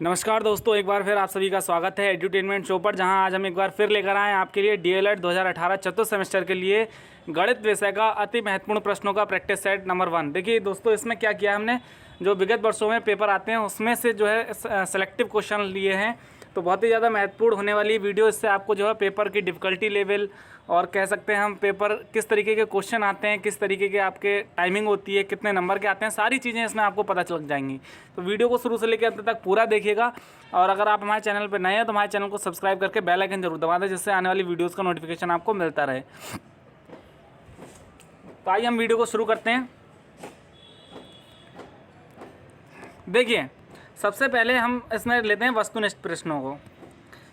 नमस्कार दोस्तों, एक बार फिर आप सभी का स्वागत है एड्यूटेनमेंट शो पर, जहां आज हम एक बार फिर लेकर आए हैं आपके लिए डीएलएड 2018 चतुर्थ सेमेस्टर के लिए गणित विषय का अति महत्वपूर्ण प्रश्नों का प्रैक्टिस सेट नंबर 1। देखिए दोस्तों, इसमें क्या किया हमने, जो विगत वर्षों में पेपर आते हैं उसमें से जो है सेलेक्टिव क्वेश्चन लिए हैं। तो बहुत ही ज़्यादा महत्वपूर्ण होने वाली वीडियो, इससे आपको जो है पेपर की डिफ़िकल्टी लेवल और कह सकते हैं हम पेपर किस तरीके के क्वेश्चन आते हैं, किस तरीके के आपके टाइमिंग होती है, कितने नंबर के आते हैं, सारी चीज़ें इसमें आपको पता चल जाएंगी। तो वीडियो को शुरू से लेकर अंत तक पूरा देखिएगा। और अगर आप हमारे चैनल पर नए हैं तो हमारे चैनल को सब्सक्राइब करके बेल आइकन जरूर दबा दें, जिससे आने वाली वीडियोज़ का नोटिफिकेशन आपको मिलता रहे। तो आइए हम वीडियो को शुरू करते हैं। देखिए, सबसे पहले हम इसमें लेते हैं वस्तुनिष्ठ प्रश्नों को।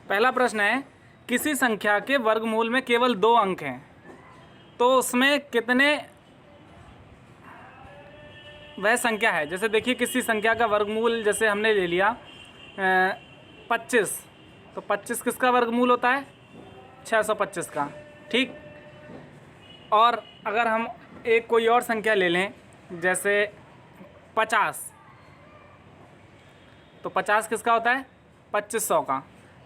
पहला प्रश्न है, किसी संख्या के वर्गमूल में केवल 2 अंक हैं तो उसमें कितने वह संख्या है। जैसे देखिए, किसी संख्या का वर्गमूल जैसे हमने ले लिया 25, तो 25 किसका वर्गमूल होता है? 625 का। ठीक। और अगर हम एक कोई और संख्या ले लें जैसे 50, तो 50 किसका होता है? 2500 का।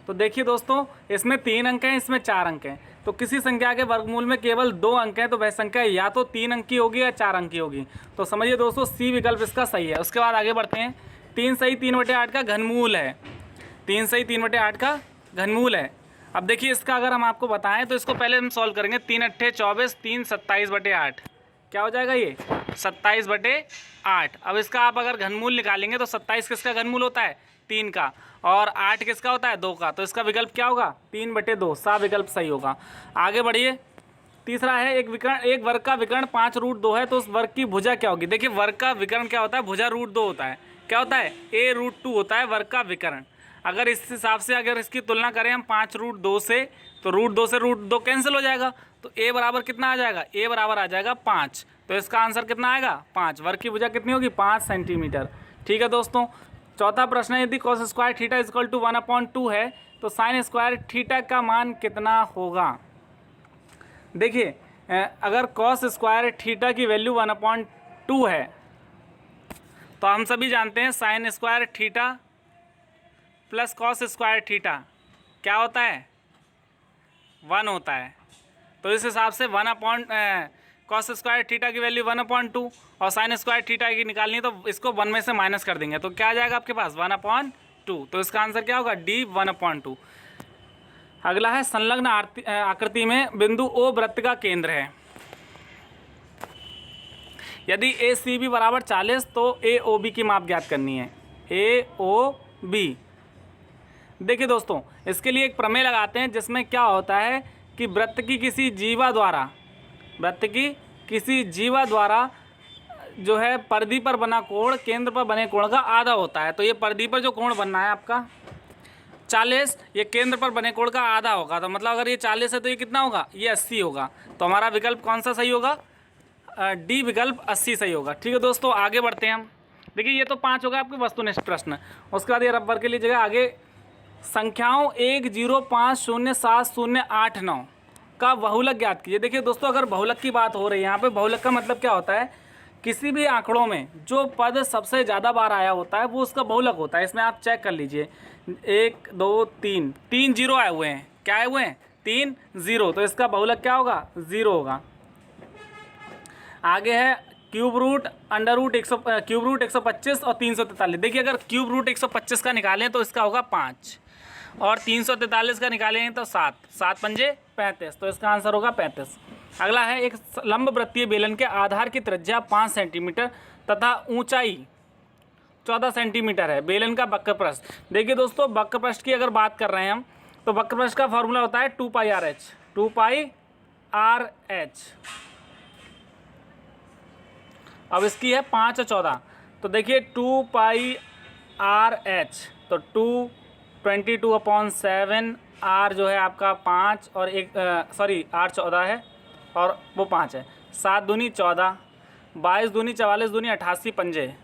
तो देखिए दोस्तों, इसमें 3 अंक हैं, इसमें 4 अंक हैं। तो किसी संख्या के वर्गमूल में केवल 2 अंक हैं तो वह संख्या या तो 3 अंक की होगी या 4 अंक की होगी। तो समझिए दोस्तों, सी विकल्प इसका सही है। उसके बाद आगे बढ़ते हैं। 3 सही 3/8 का घनमूल है। 3 सही 3/8 का घनमूल है। अब देखिए, इसका अगर हम आपको बताएं तो इसको पहले हम सॉल्व करेंगे। 3 अट्ठे 24, 3 27/8 क्या हो जाएगा? ये 27/8। अब इसका आप अगर घनमूल निकालेंगे तो 27 किसका घनमूल होता है? 3 का। और 8 किसका होता है? 2 का। तो इसका विकल्प क्या होगा? 3/2। सा विकल्प सही होगा। आगे बढ़िए। तीसरा है, एक वर्ग का विकर्ण 5√2 है तो उस वर्ग की भुजा क्या होगी? देखिए, वर्ग का विकर्ण क्या होता है? भुजा √2 होता है। क्या होता है? a√2 होता है वर्ग का विकर्ण। अगर इस हिसाब से अगर इसकी तुलना करें हम 5√2 से, तो √2 से √2 कैंसिल हो जाएगा। तो a बराबर कितना आ जाएगा? a बराबर आ जाएगा 5। तो इसका आंसर कितना आएगा? 5। वर्ग की भुजा कितनी होगी? 5 सेंटीमीटर। ठीक है दोस्तों। चौथा प्रश्न है, यदि cos square theta equal to 1/2 है तो साइन स्क्वायर थीटा का मान कितना होगा? देखिए, अगर cos स्क्वायर थीटा की वैल्यू 1/2 है तो हम सभी जानते हैं sine square theta plus cos square theta क्या होता है? 1 होता है। तो इस हिसाब से cos स्क्वायर थीटा की वैल्यू 1/2 और साइन स्क्वायर थीटा की निकालनी है तो इसको 1 में से माइनस कर देंगे तो क्या आ जाएगा आपके पास? 1/2। तो इसका आंसर क्या होगा? डी 1/2। अगला है, संलग्न आकृति में बिंदु O वृत्त का केंद्र है। यदि ACB बराबर 40 तो AOB की माप ज्ञात करनी है। AOB। देखिए दोस्तों, इसके लिए एक प्रमेय लगाते हैं जिसमें क्या होता है कि वृत्त की किसी जीवा द्वारा जो है परिधि पर बना कोण केंद्र पर बने कोण का आधा होता है। तो ये परिधि पर जो कोण बनना है आपका 40, ये केंद्र पर बने कोण का आधा होगा। तो मतलब अगर ये 40 है तो ये कितना होगा? ये 80 होगा। तो हमारा विकल्प कौन सा सही होगा? डी विकल्प 80 सही होगा। ठीक है दोस्तों, आगे बढ़ते हैं हम। देखिए, ये तो 5 होगा आपके वस्तुनिष्ठ प्रश्न। उसके बाद ये रबर के लिए जगह आगे, संख्याओं 1050708 का बहुलक ज्ञात कीजिए। देखिए दोस्तों, अगर बहुलक की बात हो रही है यहाँ पे, बहुलक का मतलब क्या होता है? किसी भी आंकड़ों में जो पद सबसे ज़्यादा बार आया होता है वो उसका बहुलक होता है। इसमें आप चेक कर लीजिए, 1 2 3 जीरो आए हुए हैं। क्या आए हुए हैं? 3 0। तो इसका बहुलक क्या होगा? 0 होगा। आगे है क्यूब रूट 125 और 343। देखिए, अगर क्यूब रूट 125 का निकालें तो इसका होगा 5 और 343 का निकालें तो 7 7 पंजे 35। तो इसका आंसर होगा 35। अगला है, एक लंबवृत्तीय बेलन के आधार की त्रिज्या 5 सेंटीमीटर तथा ऊंचाई 14 सेंटीमीटर है। बेलन का वक्रपृष्ठ। देखिए दोस्तों, वक्रपृष्ठ की अगर बात कर रहे हैं हम तो वक्रपृष्ठ का फॉर्मूला होता है 2πRh। 2πRh। अब इसकी है 5 और 14। तो देखिए 2πRh, तो 22/7 R जो है आपका 5 और R 14 है और वो 5 है। 7 दूनी 14, 22 दूनी 44 दूनी 88 पंजे,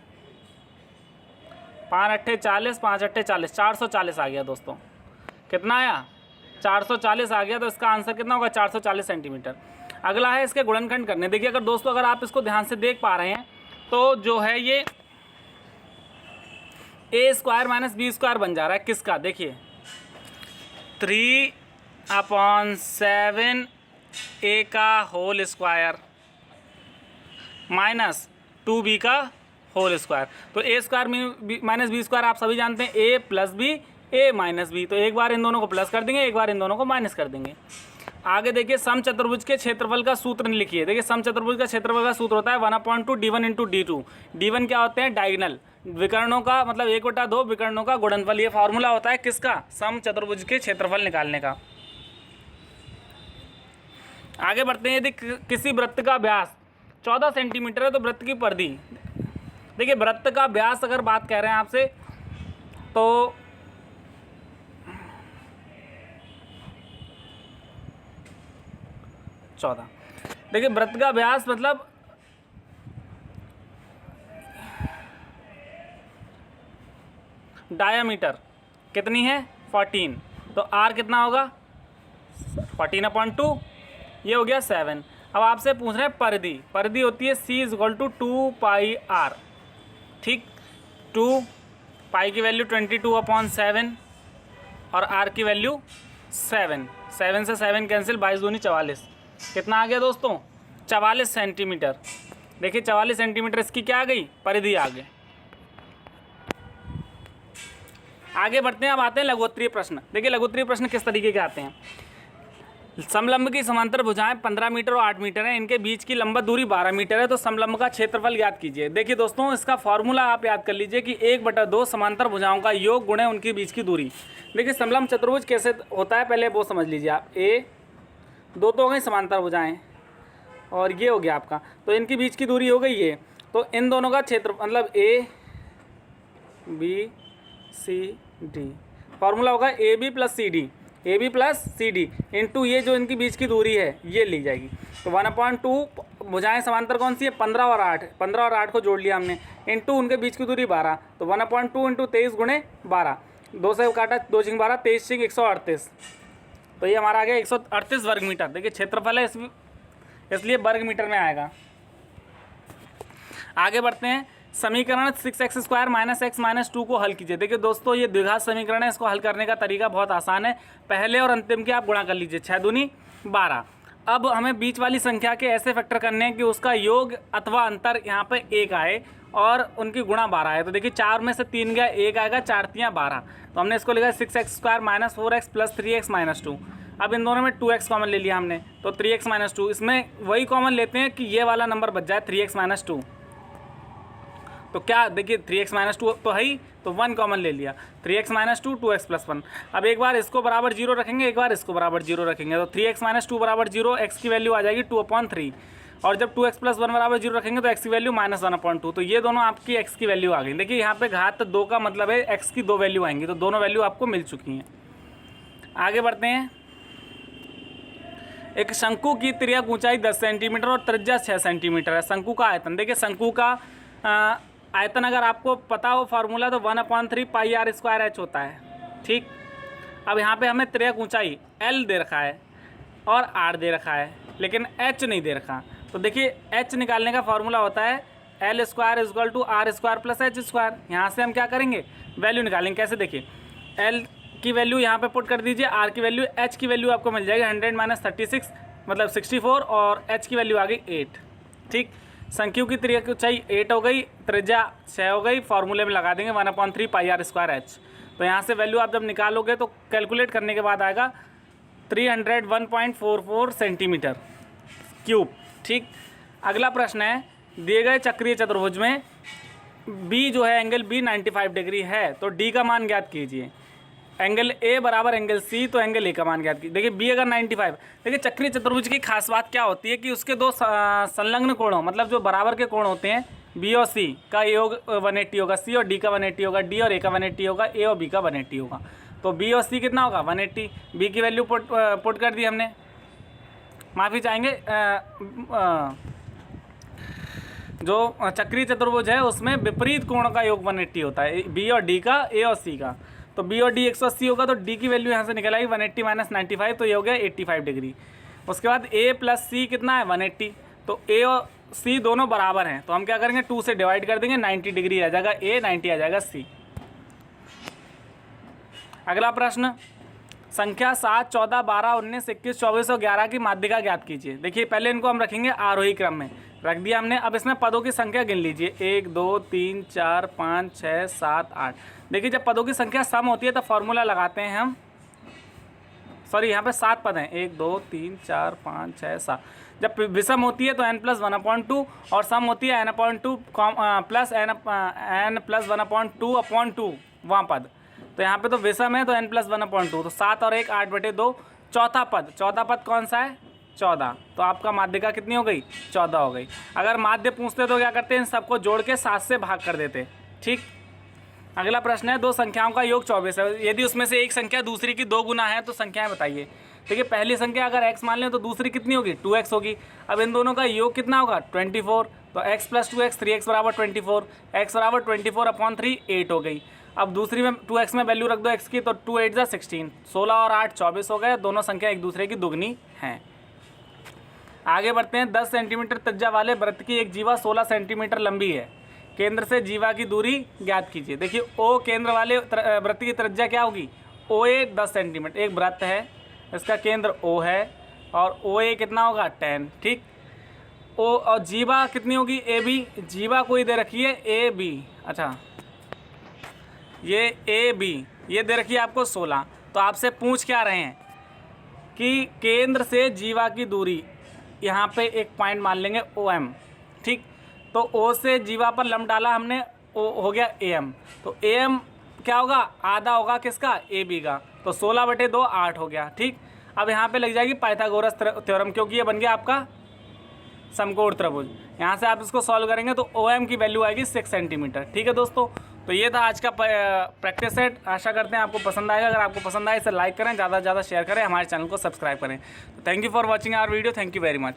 5 अट्ठे 40, 5 अट्ठे 40, 440 आ गया दोस्तों। कितना आया? 440 आ गया। तो इसका आंसर कितना होगा? 440 सेंटीमीटर। अगला है इसके गुणनखंड करने। देखिए अगर दोस्तों अगर आप इसको ध्यान से देख पा रहे हैं तो जो है ये ए स्क्वायर माइनस बी स्क्वायर बन जा रहा है किसका, देखिए 3/7 ए का होल स्क्वायर माइनस 2b का होल स्क्वायर। तो ए स्क्वायर माइनस बी स्क्वायर आप सभी जानते हैं, ए प्लस बी ए माइनस बी। तो एक बार इन दोनों को प्लस कर देंगे, एक बार इन दोनों को माइनस कर देंगे। आगे देखिए समचतुर्भुज के क्षेत्रफल का सूत्र लिखिए। देखिए समचतुर्भुज का क्षेत्रफल का सूत्र होता है 1/2 d1 इंटू d2। d1 क्या होते हैं, डायगोनल विकर्णों का, मतलब 1/2 विकर्णों का गुणनफल। ये फार्मूला होता है किसका, समचतुर्भुज के क्षेत्रफल निकालने का। आगे बढ़ते हैं। यदि किसी वृत्त का व्यास 14 सेंटीमीटर है तो वृत्त की परिधि, देखिए वृत्त का व्यास अगर बात कह रहे हैं आपसे तो देखिए वृत्त का व्यास मतलब डायामीटर कितनी है 14, तो आर कितना होगा 14/2, ये हो गया 7। अब आपसे पूछ रहे हैं परिधि, परिधि होती है c = 2πr, ठीक। 2 पाई की वैल्यू 22/7 और r की वैल्यू 7 से 7 कैंसिल, 22 दूनी 44। कितना आ गया दोस्तों 44 सेंटीमीटर। देखिए 44 सेंटीमीटर इसकी क्या आ गई, परिधि आ गई। आगे बढ़ते हैं। अब आते हैं लघुत्तरीय प्रश्न। देखिए लघुत्तरीय प्रश्न किस तरीके के आते हैं। समलंब की समांतर भुजाएं 15 मीटर और 8 मीटर है, इनके बीच की लंबा दूरी 12 मीटर है, तो समलंब का क्षेत्रफल ज्ञात कीजिए। देखिए दोस्तों इसका फॉर्मूला आप याद कर लीजिए कि 1/2 समांतर भुजाओं का योग गुणे उनके बीच की दूरी। देखिए समलंब चतुर्भुज कैसे होता है पहले वो समझ लीजिए आप। ए दो तो हो गई समांतर भुजाएं और ये हो गया आपका, तो इनके बीच की दूरी हो गई ये, तो इन दोनों का क्षेत्र मतलब A B C D, formula होगा A B plus C D, A B plus C D into ये जो इनकी बीच की दूरी है ये ली जाएगी। तो 1/2 भुजाएं समांतर कौन सी है 15 और 8, 15 और 8 को जोड़ लिया हमने, इंटू उनके बीच की दूरी 12, तो 1/2 इंटू 23 गुणे 12, 2 से काटा 2 × 12 23 × 138, तो ये हमारा आ गया 138 वर्ग मीटर। देखिए क्षेत्रफल है इसलिए वर्ग मीटर में आएगा। आगे बढ़ते हैं। समीकरण 6x² - x - 2 को हल कीजिए। देखिए दोस्तों ये द्विघात समीकरण है, इसको हल करने का तरीका बहुत आसान है। पहले और अंतिम के आप गुणा कर लीजिए, 6 दूनी 12। अब हमें बीच वाली संख्या के ऐसे फैक्टर करने हैं कि उसका योग अथवा अंतर यहाँ पे 1 आए और उनकी गुणा 12 है। तो देखिए 4 में से 3 गया 1 आएगा, 4 × 3 = 12, तो हमने इसको लिखा 6x² - 4x + 3x - 2। अब इन दोनों में 2x कॉमन ले लिया हमने, तो 3x - 2, इसमें वही कॉमन लेते हैं कि ये वाला नंबर बच जाए 3x - 2। तो क्या देखिए 3x - 2 तो है ही, तो 1 कॉमन ले लिया, 3x - 2 2x + 1। अब एक बार इसको बराबर 0 रखेंगे, एक बार इसको बराबर 0 रखेंगे, तो 3x - 2 = 0, x की वैल्यू आ जाएगी 2/3, और जब 2x + 1 = 0 रखेंगे तो x की वैल्यू -1/2, तो ये दोनों आपकी x की वैल्यू आ गई। देखिए यहाँ पे घात 2 का मतलब है x की 2 वैल्यू आएंगी, तो दोनों वैल्यू आपको मिल चुकी हैं। आगे बढ़ते हैं। एक शंकु की तिर्यक ऊंचाई 10 सेंटीमीटर और त्रिज्या 6 सेंटीमीटर है। शंकु का आयतन, देखिए शंकु का आयतन अगर आपको पता हो फार्मूला तो 1/3 πr² होता है, ठीक। अब यहाँ पे हमें तिर्यक ऊंचाई L दे रखा है और R दे रखा है, लेकिन H नहीं दे रखा। तो देखिए H निकालने का फार्मूला होता है L² = R² + H²। यहाँ से हम क्या करेंगे, वैल्यू निकालेंगे। कैसे, देखिए L की वैल्यू यहाँ पे पुट कर दीजिए, R की वैल्यू, H की वैल्यू आपको मिल जाएगी 100 - 36 मतलब 64, और H की वैल्यू आ गई 8, ठीक। शंकु की तिर्यक ऊंचाई 8 हो गई, त्रिज्या 6 हो गई, फार्मूले में लगा देंगे 1/3 πr² H। तो यहाँ से वैल्यू आप जब निकालोगे तो कैलकुलेट करने के बाद आएगा 301.44 सेंटीमीटर क्यूब, ठीक। अगला प्रश्न है, दिए गए चक्रीय चतुर्भुज में B जो है एंगल B 95 डिग्री है, तो D का मान ज्ञात कीजिए। एंगल A बराबर एंगल C, तो एंगल A का मान ज्ञात कीजिए। देखिए B अगर 95, देखिए चक्रीय चतुर्भुज की खास बात क्या होती है कि उसके दो संलग्न कोण हो, मतलब जो बराबर के कोण होते हैं, B और C का योग 180 होगा, C और D का 180 होगा, D और A का 180 होगा, A और B का 180 होगा। तो B और C कितना होगा 180, B की वैल्यू पुट कर दी हमने, माफ़ी चाहेंगे, जो चक्रीय चतुर्भुज है उसमें विपरीत कोण का योग 180 होता है, B और D का, A और C का। तो B और D 180 होगा, तो D की वैल्यू यहाँ से निकल आएगी 180 - 95, तो ये हो गया 85 डिग्री। उसके बाद A + C कितना है 180, तो A और C दोनों बराबर हैं, तो हम क्या करेंगे 2 से डिवाइड कर देंगे, 90 डिग्री आ जाएगा A, 90 आ जाएगा C। अगला प्रश्न, संख्या 7, 14, 12, 19, 21, 24 और 11 की माध्यिका ज्ञात कीजिए। देखिए पहले इनको हम रखेंगे आरोही क्रम में, रख दिया हमने। अब इसमें पदों की संख्या गिन लीजिए, 1, 2, 3, 4, 5, 6, 7, 8। देखिए जब पदों की संख्या सम होती है तो फॉर्मूला लगाते हैं हम, सॉरी यहाँ पे 7 पद हैं, 1, 2, 3, 4, 5, 6, 7। जब विषम होती है तो n+1/2 और सम होती है n/2 प्लस n+1/2 अपॉन 2 वहाँ पद। तो यहाँ पे तो विषम है तो n+1/2, तो 7 और 1 8/2। चौथा पद कौन सा है? 14। तो आपका माध्यिका कितनी हो गई? 14 हो गई। अगर माध्य पूछते तो क्या करते हैं, इन सबको जोड़ के 7 से भाग कर देते। ठीक। अगला प्रश्न है, दो संख्याओं का योग 24 है, यदि उसमें से एक संख्या दूसरी की 2 गुना है तो संख्याएं बताइए। देखिए पहली संख्या अगर x मान लें तो दूसरी कितनी होगी? 2x होगी। अब इन दोनों का योग कितना होगा? 24। तो x + 2x 3x = 24, x = 24/3 8 हो गई। अब दूसरी में 2x में वैल्यू रख दो x की, तो 2 8 = 16, 16 और 8 24 हो गए। दोनों संख्या एक दूसरे की दुगनी हैं। आगे बढ़ते हैं, 10 सेंटीमीटर त्रिज्या वाले वृत्त की एक जीवा 16 सेंटीमीटर लंबी है, केंद्र से जीवा की दूरी ज्ञात कीजिए। देखिए ओ केंद्र वाले वृत्त की त्रिज्या क्या होगी? OA 10 सेंटीमीटर, एक वृत्त है इसका केंद्र O है और OA कितना होगा? 10। ठीक। O और जीवा कितनी होगी? AB। जीवा कोई दे रखी है AB, अच्छा ये AB ये दे रखी है आपको 16। तो आपसे पूछ क्या रहे हैं कि केंद्र से जीवा की दूरी, यहाँ पे एक पॉइंट मान लेंगे OM। ठीक। तो O से जीवा पर लंब डाला हमने, O हो गया AM। तो AM क्या होगा? आधा होगा किसका? AB का। तो 16/2 8 हो गया। ठीक। अब यहाँ पे लग जाएगी पाइथागोरस थ्योरम, क्योंकि ये बन गया आपका समकोण त्रिभुज। यहाँ से आप इसको सॉल्व करेंगे तो OM की वैल्यू आएगी 6 सेंटीमीटर। ठीक है दोस्तों, तो ये था आज का प्रैक्टिस सेट। आशा करते हैं आपको पसंद आएगा। अगर आपको पसंद आए इसे लाइक करें, ज़्यादा से ज़्यादा शेयर करें, हमारे चैनल को सब्सक्राइब करें। तो thank you for watching our video. Thank you very much.